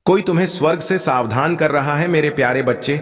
कोई तुम्हें स्वर्ग से सावधान कर रहा है मेरे प्यारे बच्चे।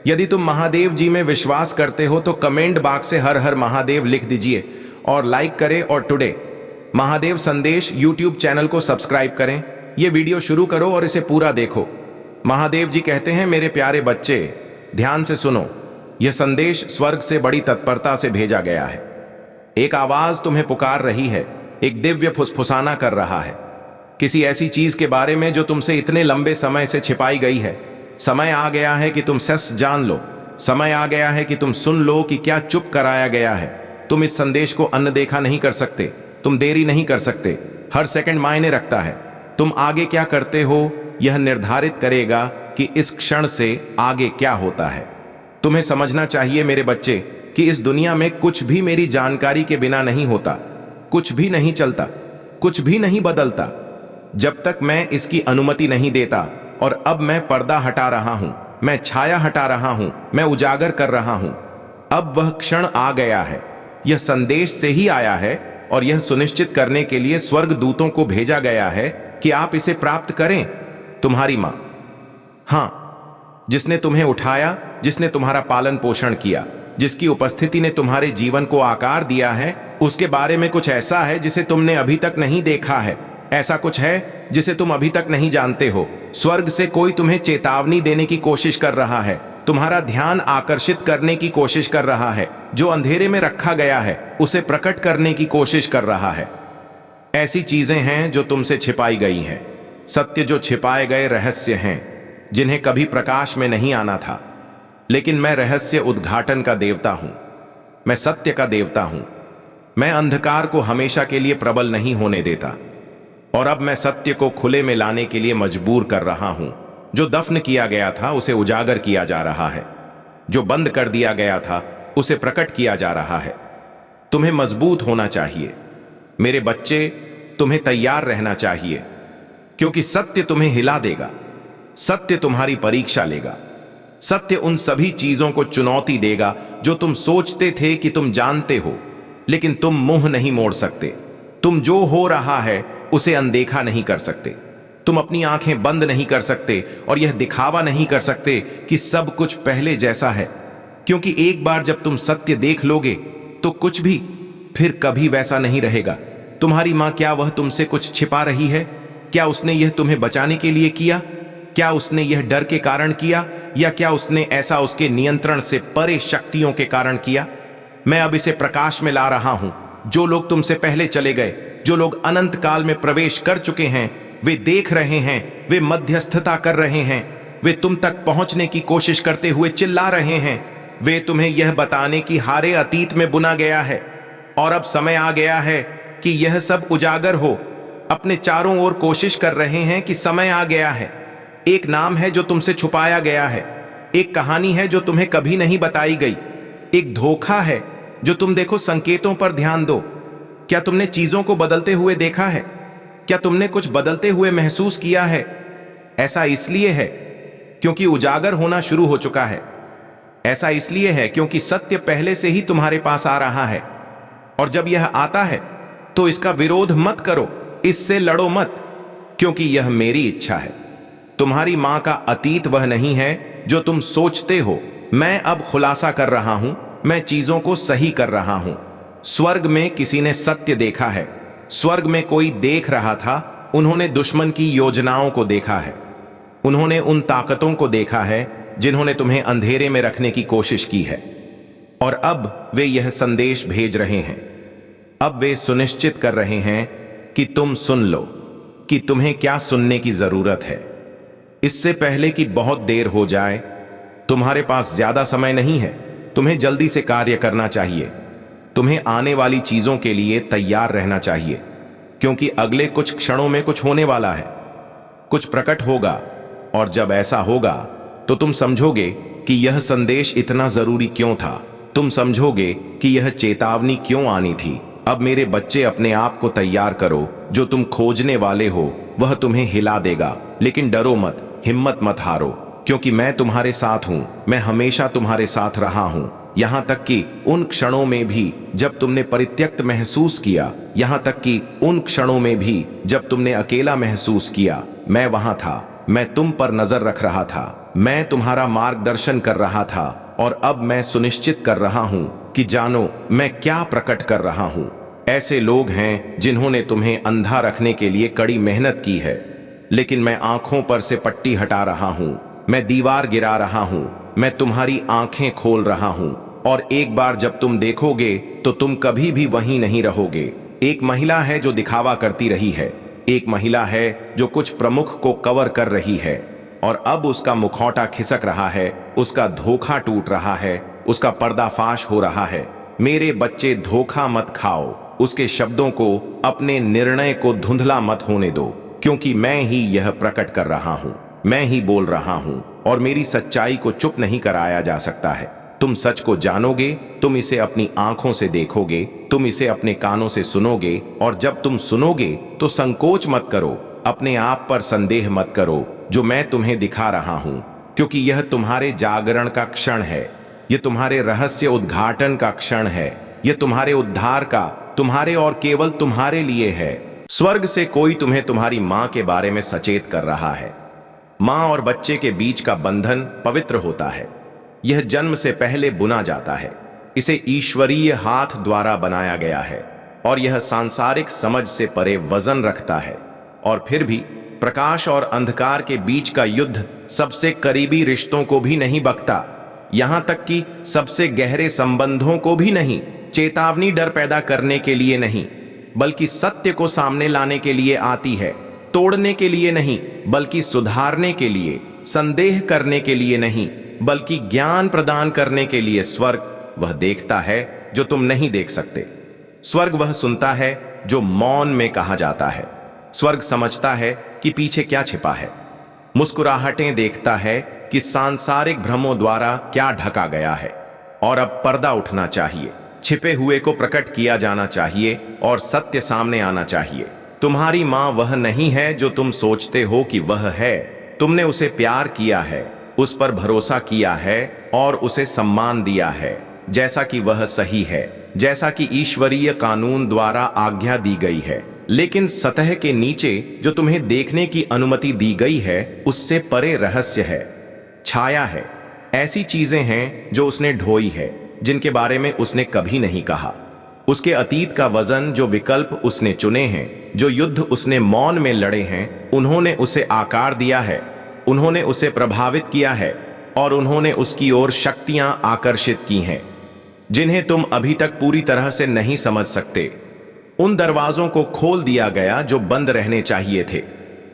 यदि तुम महादेव जी में विश्वास करते हो तो कमेंट बॉक्स से हर हर महादेव लिख दीजिए और लाइक करें और टुडे महादेव संदेश यूट्यूब चैनल को सब्सक्राइब करें। यह वीडियो शुरू करो और इसे पूरा देखो। महादेव जी कहते हैं, मेरे प्यारे बच्चे ध्यान से सुनो, यह संदेश स्वर्ग से बड़ी तत्परता से भेजा गया है। एक आवाज तुम्हें पुकार रही है, एक दिव्य फुसफुसाना कर रहा है किसी ऐसी चीज के बारे में जो तुमसे इतने लंबे समय से छिपाई गई है। समय आ गया है कि तुम सच जान लो। समय आ गया है कि तुम सुन लो कि क्या चुप कराया गया है। तुम इस संदेश को अनदेखा नहीं कर सकते। तुम देरी नहीं कर सकते। हर सेकंड मायने रखता है। तुम आगे क्या करते हो यह निर्धारित करेगा कि इस क्षण से आगे क्या होता है। तुम्हें समझना चाहिए मेरे बच्चे कि इस दुनिया में कुछ भी मेरी जानकारी के बिना नहीं होता। कुछ भी नहीं चलता, कुछ भी नहीं बदलता जब तक मैं इसकी अनुमति नहीं देता। और अब मैं पर्दा हटा रहा हूं, मैं छाया हटा रहा हूं, मैं उजागर कर रहा हूं। अब वह क्षण आ गया है। यह संदेश से ही आया है और यह सुनिश्चित करने के लिए स्वर्ग दूतों को भेजा गया है कि आप इसे प्राप्त करें। तुम्हारी मां, हां, जिसने तुम्हें उठाया, जिसने तुम्हारा पालन पोषण किया, जिसकी उपस्थिति ने तुम्हारे जीवन को आकार दिया है, उसके बारे में कुछ ऐसा है जिसे तुमने अभी तक नहीं देखा है। ऐसा कुछ है जिसे तुम अभी तक नहीं जानते हो। स्वर्ग से कोई तुम्हें चेतावनी देने की कोशिश कर रहा है, तुम्हारा ध्यान आकर्षित करने की कोशिश कर रहा है। जो अंधेरे में रखा गया है उसे प्रकट करने की कोशिश कर रहा है। ऐसी चीजें हैं जो तुमसे छिपाई गई हैं, सत्य जो छिपाए गए रहस्य हैं जिन्हें कभी प्रकाश में नहीं आना था। लेकिन मैं रहस्य उद्घाटन का देवता हूं, मैं सत्य का देवता हूं। मैं अंधकार को हमेशा के लिए प्रबल नहीं होने देता और अब मैं सत्य को खुले में लाने के लिए मजबूर कर रहा हूं। जो दफन किया गया था उसे उजागर किया जा रहा है, जो बंद कर दिया गया था उसे प्रकट किया जा रहा है। तुम्हें मजबूत होना चाहिए मेरे बच्चे, तुम्हें तैयार रहना चाहिए, क्योंकि सत्य तुम्हें हिला देगा। सत्य तुम्हारी परीक्षा लेगा। सत्य उन सभी चीजों को चुनौती देगा जो तुम सोचते थे कि तुम जानते हो, लेकिन तुम मुंह नहीं मोड़ सकते। तुम जो हो रहा है उसे अनदेखा नहीं कर सकते। तुम अपनी आंखें बंद नहीं कर सकते और यह दिखावा नहीं कर सकते कि सब कुछ पहले जैसा है, क्योंकि एक बार जब तुम सत्य देख लोगे तो कुछ भी फिर कभी वैसा नहीं रहेगा। तुम्हारी मां, क्या वह तुमसे कुछ छिपा रही है? क्या उसने यह तुम्हें बचाने के लिए किया? क्या उसने यह डर के कारण किया, या क्या उसने ऐसा उसके नियंत्रण से परे शक्तियों के कारण किया? मैं अब इसे प्रकाश में ला रहा हूं। जो लोग तुमसे पहले चले गए, जो लोग अनंत काल में प्रवेश कर चुके हैं, वे देख रहे हैं, वे मध्यस्थता कर रहे हैं, वे तुम तक पहुंचने की कोशिश करते हुए चिल्ला रहे हैं। वे तुम्हें यह बताने की हारे अतीत में बुना गया है और अब समय आ गया है कि यह सब उजागर हो। अपने चारों ओर कोशिश कर रहे हैं कि समय आ गया है। एक नाम है जो तुमसे छुपाया गया है, एक कहानी है जो तुम्हें कभी नहीं बताई गई, एक धोखा है जो तुम देखो। संकेतों पर ध्यान दो। क्या तुमने चीजों को बदलते हुए देखा है? क्या तुमने कुछ बदलते हुए महसूस किया है? ऐसा इसलिए है क्योंकि उजागर होना शुरू हो चुका है। ऐसा इसलिए है क्योंकि सत्य पहले से ही तुम्हारे पास आ रहा है। और जब यह आता है तो इसका विरोध मत करो, इससे लड़ो मत, क्योंकि यह मेरी इच्छा है। तुम्हारी मां का अतीत वह नहीं है जो तुम सोचते हो। मैं अब खुलासा कर रहा हूं, मैं चीजों को सही कर रहा हूं। स्वर्ग में किसी ने सत्य देखा है। स्वर्ग में कोई देख रहा था। उन्होंने दुश्मन की योजनाओं को देखा है। उन्होंने उन ताकतों को देखा है जिन्होंने तुम्हें अंधेरे में रखने की कोशिश की है। और अब वे यह संदेश भेज रहे हैं। अब वे सुनिश्चित कर रहे हैं कि तुम सुन लो कि तुम्हें क्या सुनने की जरूरत है, इससे पहले कि बहुत देर हो जाए। तुम्हारे पास ज्यादा समय नहीं है। तुम्हें जल्दी से कार्य करना चाहिए। तुम्हें आने वाली चीजों के लिए तैयार रहना चाहिए, क्योंकि अगले कुछ क्षणों में कुछ होने वाला है, कुछ प्रकट होगा। और जब ऐसा होगा तो तुम समझोगे कि यह संदेश इतना जरूरी क्यों था। तुम समझोगे कि यह चेतावनी क्यों आनी थी। अब मेरे बच्चे, अपने आप को तैयार करो। जो तुम खोजने वाले हो वह तुम्हें हिला देगा। लेकिन डरो मत, हिम्मत मत हारो, क्योंकि मैं तुम्हारे साथ हूं। मैं हमेशा तुम्हारे साथ रहा हूं, यहां तक कि उन क्षणों में भी जब तुमने परित्यक्त महसूस किया, यहां तक कि उन क्षणों में भी जब तुमने अकेला महसूस किया, मैं वहां था। मैं तुम पर नजर रख रहा था, मैं तुम्हारा मार्गदर्शन कर रहा था, और अब मैं सुनिश्चित कर रहा हूं कि जानो मैं क्या प्रकट कर रहा हूं। ऐसे लोग हैं जिन्होंने तुम्हें अंधा रखने के लिए कड़ी मेहनत की है, लेकिन मैं आंखों पर से पट्टी हटा रहा हूं, मैं दीवार गिरा रहा हूं, मैं तुम्हारी आंखें खोल रहा हूं, और एक बार जब तुम देखोगे तो तुम कभी भी वहीं नहीं रहोगे। एक महिला है जो दिखावा करती रही है, एक महिला है जो कुछ प्रमुख को कवर कर रही है, और अब उसका मुखौटा खिसक रहा है, उसका धोखा टूट रहा है, उसका पर्दाफाश हो रहा है। मेरे बच्चे, धोखा मत खाओ, उसके शब्दों को, अपने निर्णय को धुंधला मत होने दो, क्योंकि मैं ही यह प्रकट कर रहा हूं, मैं ही बोल रहा हूं, और मेरी सच्चाई को चुप नहीं कराया जा सकता है। तुम सच को जानोगे, तुम इसे अपनी आंखों से देखोगे, तुम इसे अपने कानों से सुनोगे, और जब तुम सुनोगे तो संकोच मत करो, अपने आप पर संदेह मत करो जो मैं तुम्हें दिखा रहा हूं, क्योंकि यह तुम्हारे जागरण का क्षण है, यह तुम्हारे रहस्य उद्घाटन का क्षण है, यह तुम्हारे उद्धार का, तुम्हारे और केवल तुम्हारे लिए है। स्वर्ग से कोई तुम्हें तुम्हारी मां के बारे में सचेत कर रहा है। मां और बच्चे के बीच का बंधन पवित्र होता है, यह जन्म से पहले बुना जाता है, इसे ईश्वरीय हाथ द्वारा बनाया गया है, और यह सांसारिक समझ से परे वजन रखता है। और फिर भी प्रकाश और अंधकार के बीच का युद्ध सबसे करीबी रिश्तों को भी नहीं बकता, यहां तक कि सबसे गहरे संबंधों को भी नहीं। चेतावनी डर पैदा करने के लिए नहीं, बल्कि सत्य को सामने लाने के लिए आती है, तोड़ने के लिए नहीं, बल्कि सुधारने के लिए, संदेह करने के लिए नहीं, बल्कि ज्ञान प्रदान करने के लिए। स्वर्ग वह देखता है जो तुम नहीं देख सकते, स्वर्ग वह सुनता है जो मौन में कहा जाता है, स्वर्ग समझता है कि पीछे क्या छिपा है, मुस्कुराहटें देखता है कि सांसारिक भ्रमों द्वारा क्या ढका गया है, और अब पर्दा उठना चाहिए, छिपे हुए को प्रकट किया जाना चाहिए, और सत्य सामने आना चाहिए। तुम्हारी मां वह नहीं है जो तुम सोचते हो कि वह है। तुमने उसे प्यार किया है, उस पर भरोसा किया है, और उसे सम्मान दिया है, जैसा कि वह सही है, जैसा कि ईश्वरीय कानून द्वारा आज्ञा दी गई है। लेकिन सतह के नीचे जो तुम्हें देखने की अनुमति दी गई है, उससे परे रहस्य है, छाया है, ऐसी चीजें हैं जो उसने ढोई है, जिनके बारे में उसने कभी नहीं कहा। उसके अतीत का वजन, जो विकल्प उसने चुने हैं, जो युद्ध उसने मौन में लड़े हैं, उन्होंने उसे आकार दिया है, उन्होंने उसे प्रभावित किया है, और उन्होंने उसकी ओर शक्तियां आकर्षित की हैं जिन्हें तुम अभी तक पूरी तरह से नहीं समझ सकते। उन दरवाजों को खोल दिया गया जो बंद रहने चाहिए थे।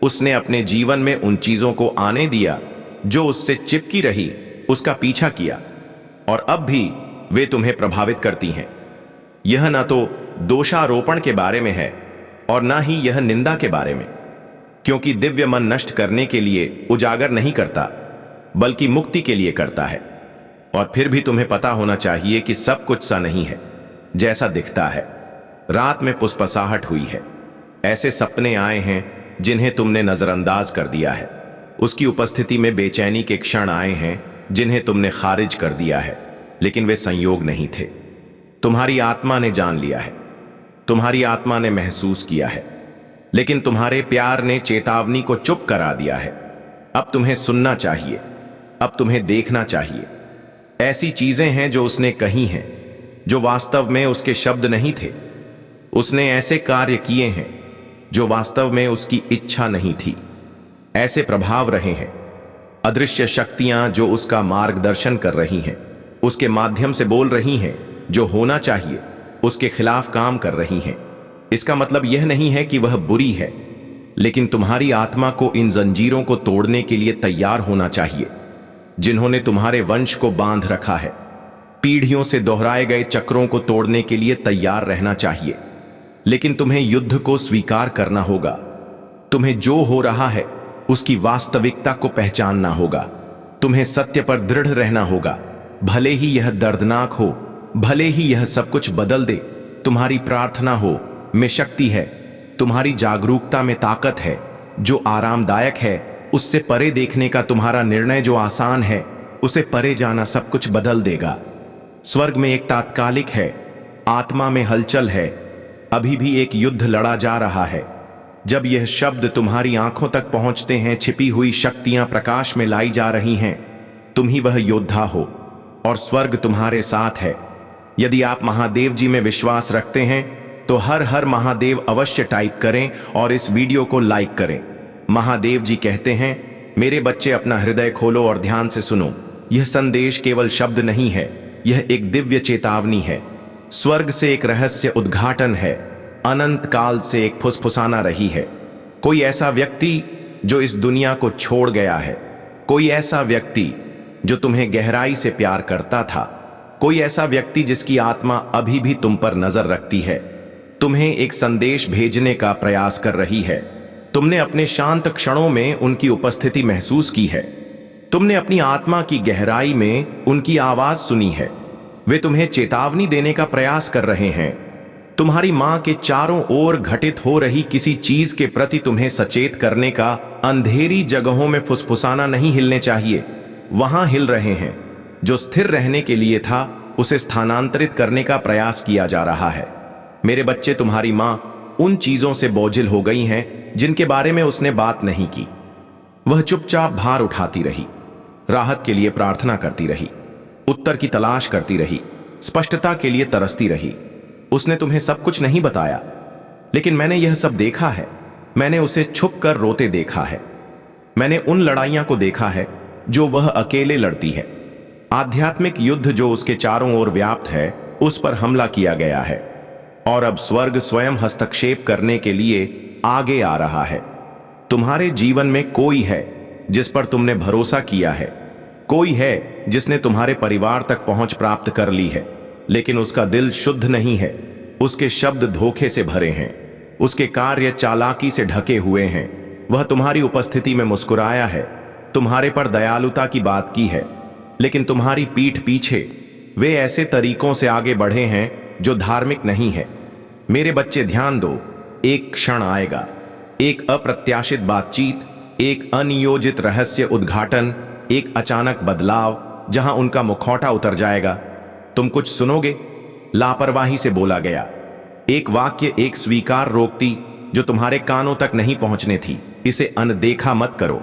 उसने अपने जीवन में उन चीजों को आने दिया जो उससे चिपकी रही, उसका पीछा किया, और अब भी वे तुम्हें प्रभावित करती हैं। यह न तो दोषारोपण के बारे में है और न ही यह निंदा के बारे में, क्योंकि दिव्य मन नष्ट करने के लिए उजागर नहीं करता, बल्कि मुक्ति के लिए करता है। और फिर भी तुम्हें पता होना चाहिए कि सब कुछ सा नहीं है जैसा दिखता है। रात में पुष्पसाहट हुई है, ऐसे सपने आए हैं जिन्हें तुमने नजरअंदाज कर दिया है। उसकी उपस्थिति में बेचैनी के क्षण आए हैं जिन्हें तुमने खारिज कर दिया है, लेकिन वे संयोग नहीं थे। तुम्हारी आत्मा ने जान लिया है, तुम्हारी आत्मा ने महसूस किया है, लेकिन तुम्हारे प्यार ने चेतावनी को चुप करा दिया है। अब तुम्हें सुनना चाहिए, अब तुम्हें देखना चाहिए। ऐसी चीजें हैं जो उसने कही हैं, जो वास्तव में उसके शब्द नहीं थे। उसने ऐसे कार्य किए हैं जो वास्तव में उसकी इच्छा नहीं थी। ऐसे प्रभाव रहे हैं, अदृश्य शक्तियां जो उसका मार्गदर्शन कर रही हैं, उसके माध्यम से बोल रही हैं, जो होना चाहिए उसके खिलाफ काम कर रही हैं। इसका मतलब यह नहीं है कि वह बुरी है, लेकिन तुम्हारी आत्मा को इन जंजीरों को तोड़ने के लिए तैयार होना चाहिए जिन्होंने तुम्हारे वंश को बांध रखा है। पीढ़ियों से दोहराए गए चक्रों को तोड़ने के लिए तैयार रहना चाहिए, लेकिन तुम्हें युद्ध को स्वीकार करना होगा। तुम्हें जो हो रहा है उसकी वास्तविकता को पहचानना होगा। तुम्हें सत्य पर दृढ़ रहना होगा, भले ही यह दर्दनाक हो, भले ही यह सब कुछ बदल दे। तुम्हारी प्रार्थना हो में शक्ति है, तुम्हारी जागरूकता में ताकत है। जो आरामदायक है उससे परे देखने का तुम्हारा निर्णय, जो आसान है उसे परे जाना सब कुछ बदल देगा। स्वर्ग में एक तात्कालिक है, आत्मा में हलचल है, अभी भी एक युद्ध लड़ा जा रहा है जब यह शब्द तुम्हारी आंखों तक पहुंचते हैं, छिपी हुई शक्तियां प्रकाश में लाई जा रही हैं। तुम ही वह योद्धा हो और स्वर्ग तुम्हारे साथ है। यदि आप महादेव जी में विश्वास रखते हैं तो हर हर महादेव अवश्य टाइप करें और इस वीडियो को लाइक करें। महादेव जी कहते हैं, मेरे बच्चे अपना हृदय खोलो और ध्यान से सुनो। यह संदेश केवल शब्द नहीं है, यह एक दिव्य चेतावनी है। स्वर्ग से एक रहस्य उद्घाटन है, अनंत काल से एक फुसफुसाना रही है। कोई ऐसा व्यक्ति जो इस दुनिया को छोड़ गया है, कोई ऐसा व्यक्ति जो तुम्हें गहराई से प्यार करता था, कोई ऐसा व्यक्ति जिसकी आत्मा अभी भी तुम पर नजर रखती है, तुम्हें एक संदेश भेजने का प्रयास कर रही है। तुमने अपने शांत क्षणों में उनकी उपस्थिति महसूस की है। तुमने अपनी आत्मा की गहराई में उनकी आवाज सुनी है। वे तुम्हें चेतावनी देने का प्रयास कर रहे हैं। तुम्हारी मां के चारों ओर घटित हो रही किसी चीज के प्रति तुम्हें सचेत करने का। अंधेरी जगहों में फुसफुसाना नहीं हिलने चाहिए, वहां हिल रहे हैं। जो स्थिर रहने के लिए था उसे स्थानांतरित करने का प्रयास किया जा रहा है। मेरे बच्चे, तुम्हारी मां उन चीजों से बोझिल हो गई हैं जिनके बारे में उसने बात नहीं की। वह चुपचाप भार उठाती रही, राहत के लिए प्रार्थना करती रही, उत्तर की तलाश करती रही, स्पष्टता के लिए तरसती रही। उसने तुम्हें सब कुछ नहीं बताया, लेकिन मैंने यह सब देखा है। मैंने उसे छुप कर रोते देखा है। मैंने उन लड़ाइयां को देखा है जो वह अकेले लड़ती है। आध्यात्मिक युद्ध जो उसके चारों ओर व्याप्त है, उस पर हमला किया गया है और अब स्वर्ग स्वयं हस्तक्षेप करने के लिए आगे आ रहा है। तुम्हारे जीवन में कोई है जिस पर तुमने भरोसा किया है, कोई है जिसने तुम्हारे परिवार तक पहुंच प्राप्त कर ली है, लेकिन उसका दिल शुद्ध नहीं है। उसके शब्द धोखे से भरे हैं, उसके कार्य चालाकी से ढके हुए हैं। वह तुम्हारी उपस्थिति में मुस्कुराया है, तुम्हारे पर दयालुता की बात की है, लेकिन तुम्हारी पीठ पीछे वे ऐसे तरीकों से आगे बढ़े हैं जो धार्मिक नहीं है। मेरे बच्चे, ध्यान दो, एक क्षण आएगा, एक अप्रत्याशित बातचीत, एक अनियोजित रहस्य उद्घाटन, एक अचानक बदलाव जहां उनका मुखौटा उतर जाएगा। तुम कुछ सुनोगे, लापरवाही से बोला गया एक वाक्य, एक स्वीकार रोकती जो तुम्हारे कानों तक नहीं पहुंचने थी। इसे अनदेखा मत करो।